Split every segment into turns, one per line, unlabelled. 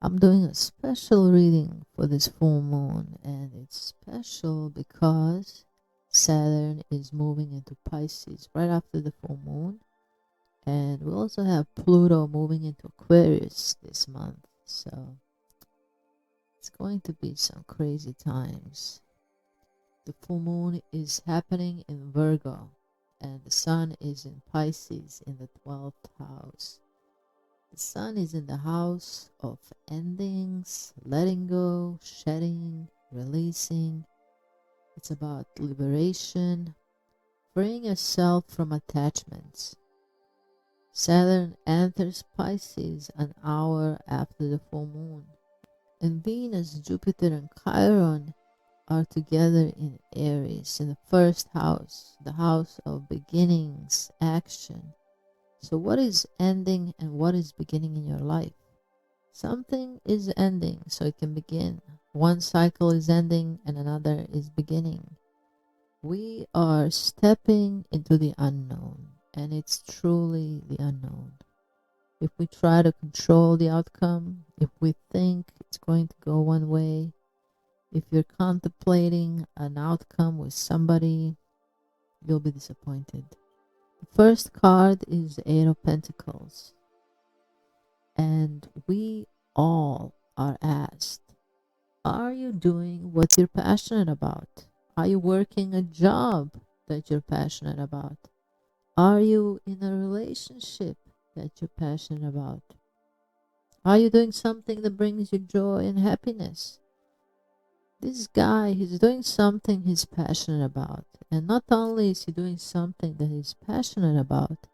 I'm doing a special reading for this full moon, and it's special because Saturn is moving into Pisces right after the full moon, and we also have Pluto moving into Aquarius this month, so it's going to be some crazy times. The full moon is happening in Virgo, and the sun is in Pisces in the 12th house. The sun is in the house of endings, letting go, shedding, releasing. It's about liberation, freeing yourself from attachments. Saturn enters Pisces an hour after the full moon, and Venus, Jupiter, and Chiron are together in Aries in the first house, the house of beginnings, action. So what is ending and what is beginning in your life? Something is ending so it can begin. One cycle is ending and another is beginning. We are stepping into the unknown, and it's truly the unknown. If we try to control the outcome, if we think it's going to go one way, if you're contemplating an outcome with somebody, you'll be disappointed. The first card is Eight of Pentacles, and we all are asked, are you doing what you're passionate about? Are you working a job that you're passionate about? Are you in a relationship that you're passionate about? Are you doing something that brings you joy and happiness? This guy, he's doing something he's passionate about. And not only is he doing something that he's passionate about,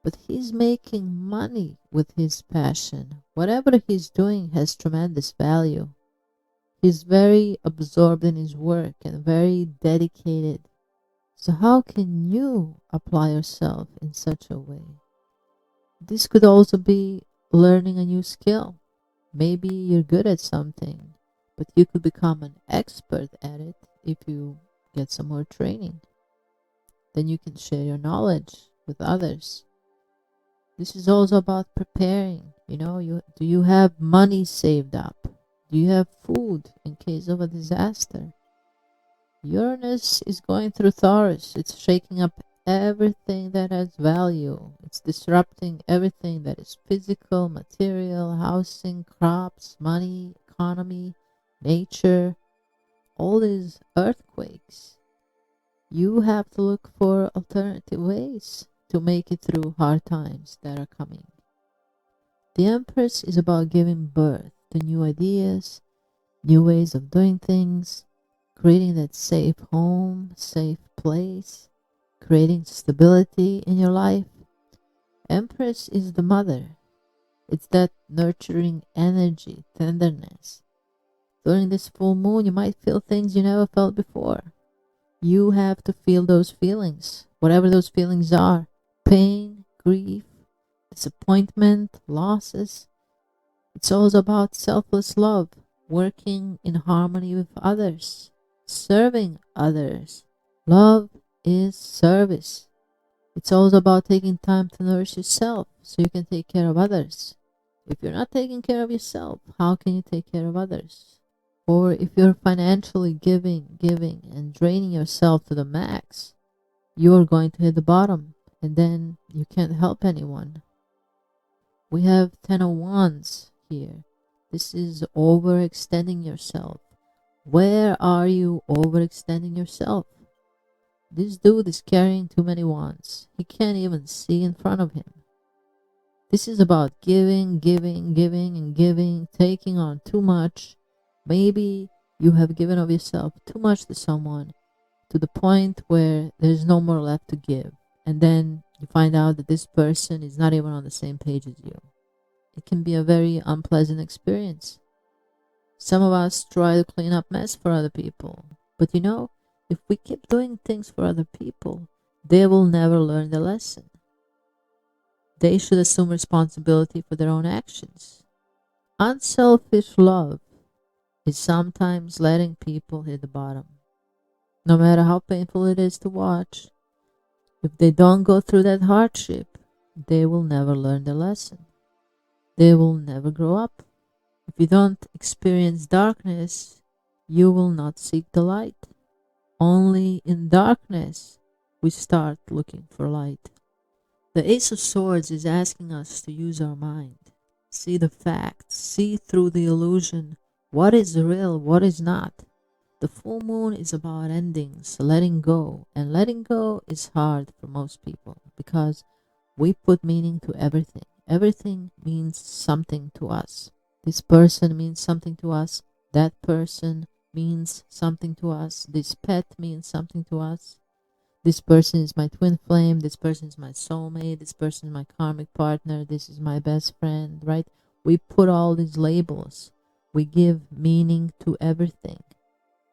but he's making money with his passion. Whatever he's doing has tremendous value. He's very absorbed in his work and very dedicated. So how can you apply yourself in such a way? This could also be learning a new skill. Maybe you're good at something, but you could become an expert at it if you get some more training. Then you can share your knowledge with others. This is also about preparing. Do you have money saved up? Do you have food in case of a disaster? Uranus is going through Taurus. It's shaking up everything that has value. It's disrupting everything that is physical, material, housing, crops, money, economy, nature, all these earthquakes. You have to look for alternative ways to make it through hard times that are coming. The Empress is about giving birth to new ideas, new ways of doing things, creating that safe home, safe place, creating stability in your life. Empress is the mother. It's that nurturing energy, tenderness. During this full moon, you might feel things you never felt before. You have to feel those feelings, whatever those feelings are. Pain, grief, disappointment, losses. It's also about selfless love, working in harmony with others, serving others. Love is service. It's also about taking time to nourish yourself so you can take care of others. If you're not taking care of yourself, how can you take care of others? Or if you're financially giving, and draining yourself to the max, you're going to hit the bottom, and then you can't help anyone. We have 10 of Wands here. This is overextending yourself. Where are you overextending yourself? This dude is carrying too many wands. He can't even see in front of him. This is about giving, and giving, taking on too much. Maybe you have given of yourself too much to someone to the point where there's no more left to give. And then you find out that this person is not even on the same page as you. It can be a very unpleasant experience. Some of us try to clean up mess for other people. But if we keep doing things for other people, they will never learn the lesson. They should assume responsibility for their own actions. Unselfish love is sometimes letting people hit the bottom. No matter how painful it is to watch, if they don't go through that hardship, they will never learn the lesson. They will never grow up. If you don't experience darkness, you will not seek the light. Only in darkness we start looking for light. The Ace of Swords is asking us to use our mind, see the facts, see through the illusion, what is real, what is not. The full moon is about endings, letting go, and letting go is hard for most people because we put meaning to everything. Everything means something to us. This person means something to us. That person means something to us. This pet means something to us. This person is my twin flame. This person is my soulmate. This person is my karmic partner. This is my best friend, right? We put all these labels. We give meaning to everything.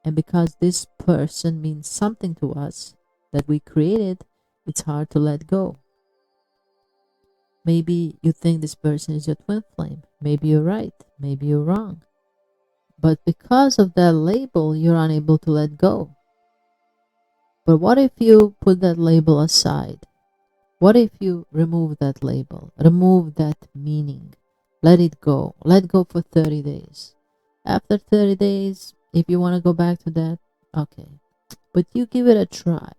And because this person means something to us that we created, it's hard to let go. Maybe you think this person is your twin flame. Maybe you're right. Maybe you're wrong. But because of that label, you're unable to let go. But what if you put that label aside? What if you remove that label? Remove that meaning. Let it go. Let go for 30 days. After 30 days, if you want to go back to that, okay. But you give it a try.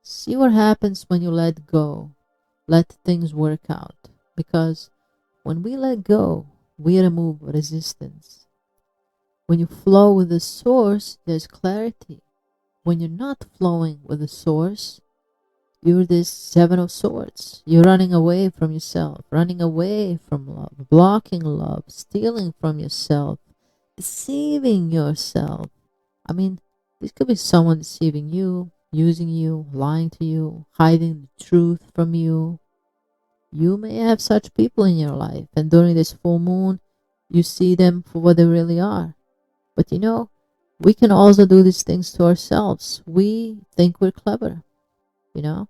See what happens when you let go. Let things work out. Because when we let go, we remove resistance. When you flow with the source, there's clarity. When you're not flowing with the source, you're this Seven of Swords. You're running away from yourself, running away from love, blocking love, stealing from yourself, deceiving yourself. I mean, this could be someone deceiving you, using you, lying to you, hiding the truth from you. You may have such people in your life, and during this full moon, you see them for what they really are. But you know, we can also do these things to ourselves. We think we're clever, you know.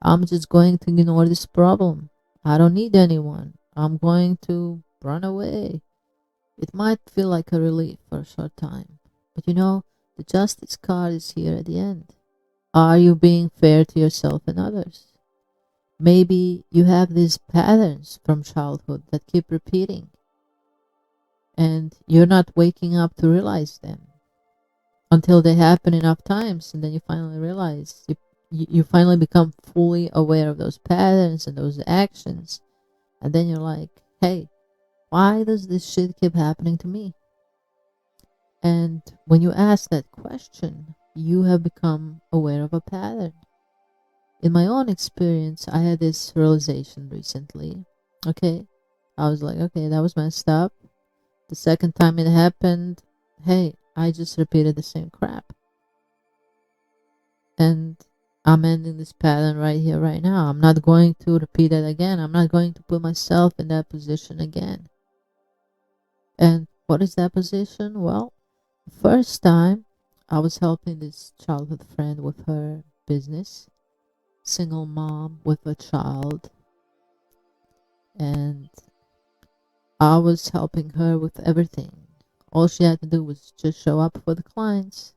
I'm just going to ignore this problem. I don't need anyone. I'm going to run away. It might feel like a relief for a short time. But you know, the Justice card is here at the end. Are you being fair to yourself and others? Maybe you have these patterns from childhood that keep repeating, and you're not waking up to realize them until they happen enough times, and then you finally realize, you finally become fully aware of those patterns and those actions, and then you're like, hey, why does this shit keep happening to me? And when you ask that question, you have become aware of a pattern. In my own experience, I had this realization recently. Okay, I was like, okay, that was messed up. The second time it happened, hey, I just repeated the same crap. And I'm ending this pattern right here, right now. I'm not going to repeat it again. I'm not going to put myself in that position again. And what is that position? Well, the first time I was helping this childhood friend with her business, single mom with a child, and I was helping her with everything. All she had to do was just show up for the clients.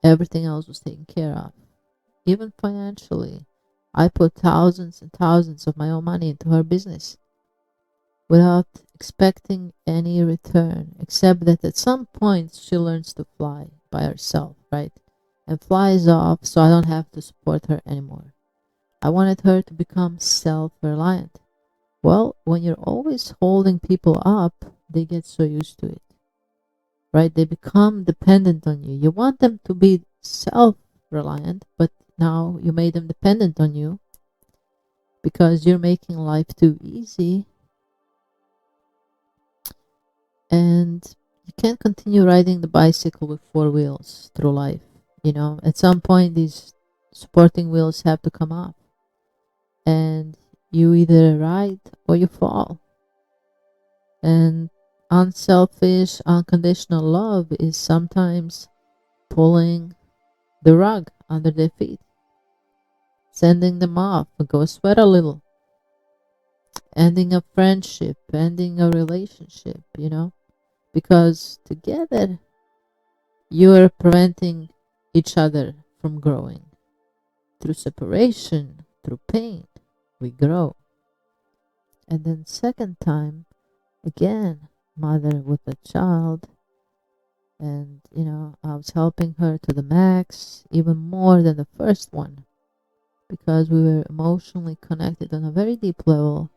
Everything else was taken care of. Even financially, I put thousands and thousands of my own money into her business without expecting any return, except that at some point she learns to fly by herself, right? And flies off, so I don't have to support her anymore. I wanted her to become self-reliant. Well, when you're always holding people up, they get so used to it, right? They become dependent on you. You want them to be self-reliant, but now you made them dependent on you because you're making life too easy, and you can't continue riding the bicycle with four wheels through life. You know, at some point these supporting wheels have to come off, and you either ride or you fall. And unselfish, unconditional love is sometimes pulling the rug under their feet, sending them off, go sweat a little, ending a friendship, ending a relationship, you know, because together you're preventing each other from growing. Through separation, through pain, we grow. And then second time, again, mother with a child, and you know, I was helping her to the max, even more than the first one, because we were emotionally connected on a very deep level.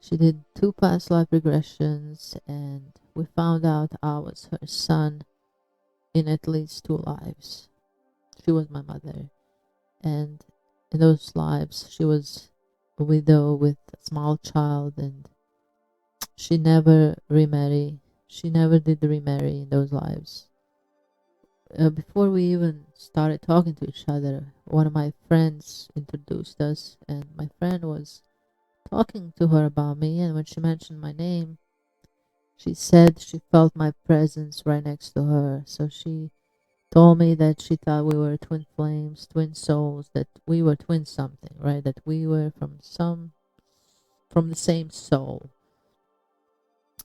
She did 2 past life regressions, and we found out I was her son in at least 2 lives. She was my mother, and in those lives she was a widow with a small child, and she never remarried. She never did remarry in those lives. Before we even started talking to each other, one of my friends introduced us, and my friend was talking to her about me, and when she mentioned my name, she said she felt my presence right next to her. So she told me that she thought we were twin flames, twin souls, that we were twin something, right? That we were from the same soul.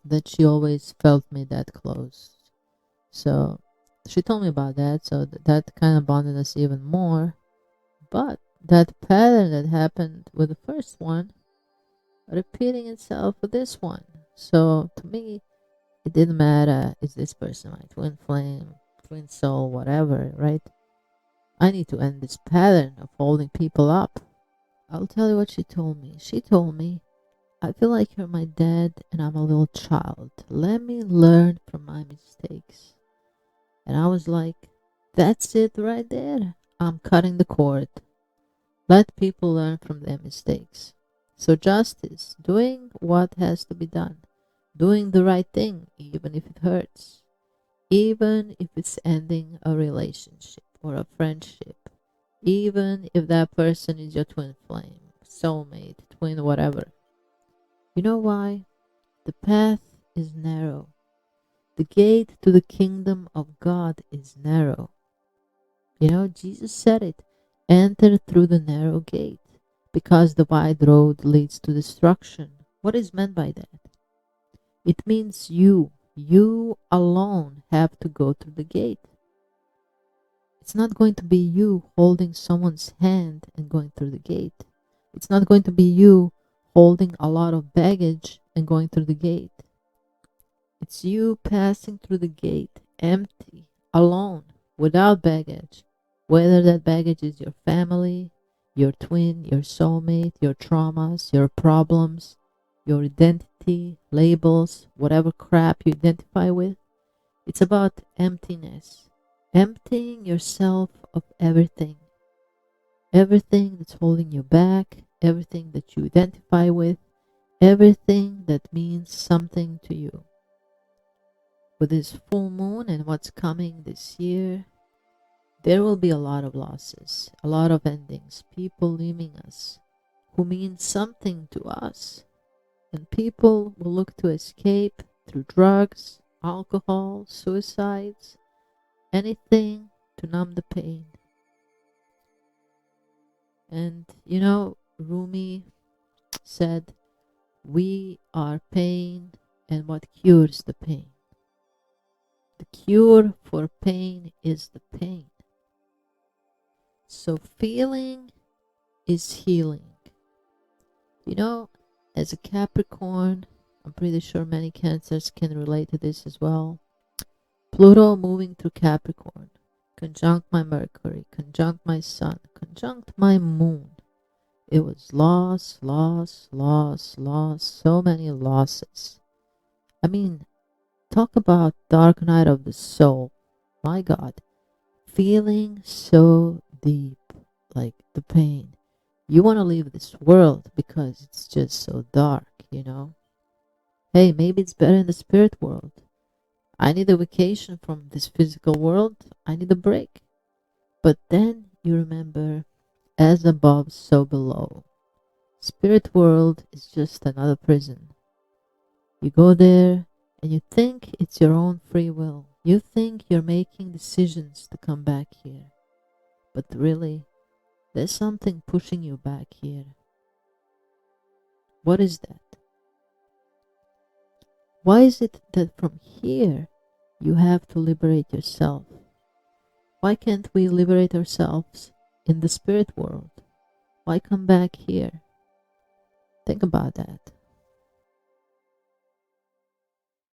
That she always felt me that close. So she told me about that, so that kind of bonded us even more. But that pattern that happened with the first one repeating itself with this one. So to me, it didn't matter, is this person my twin flame, twin soul, whatever, right? I need to end this pattern of holding people up. I'll tell you what she told me. She told me, I feel like you're my dad and I'm a little child. Let me learn from my mistakes. And I was like, that's it right there. I'm cutting the cord. Let people learn from their mistakes. So justice, doing what has to be done, doing the right thing, even if it hurts, even if it's ending a relationship or a friendship, even if that person is your twin flame, soulmate, twin, whatever. You know why? The path is narrow. The gate to the kingdom of God is narrow. You know, Jesus said it, enter through the narrow gate, because the wide road leads to destruction. What is meant by that? It means you alone have to go through the gate. It's not going to be you holding someone's hand and going through the gate. It's not going to be you holding a lot of baggage and going through the gate. It's you passing through the gate empty, alone, without baggage. Whether that baggage is your family, your twin, your soulmate, your traumas, your problems, your identity, labels, whatever crap you identify with. It's about emptiness. Emptying yourself of everything. Everything that's holding you back, everything that you identify with, everything that means something to you. With this full moon and what's coming this year, there will be a lot of losses, a lot of endings, people leaving us who mean something to us. And people will look to escape through drugs, alcohol, suicides, anything to numb the pain. And you know, Rumi said, we are pain and what cures the pain. The cure for pain is the pain. So feeling is healing. You know, as a Capricorn, I'm pretty sure many Cancers can relate to this as well. Pluto moving through Capricorn, conjunct my Mercury, conjunct my Sun, conjunct my Moon. It was loss, loss, loss, loss, so many losses. I mean, talk about dark night of the soul. My God, feeling so deep, like the pain. You want to leave this world because it's just so dark, you know? Hey, maybe it's better in the spirit world. I need a vacation from this physical world. I need a break. But then you remember, as above, so below. Spirit world is just another prison. You go there and you think it's your own free will. You think you're making decisions to come back here. But really, there's something pushing you back here. What is that? Why is it that from here you have to liberate yourself? Why can't we liberate ourselves in the spirit world? Why come back here? Think about that.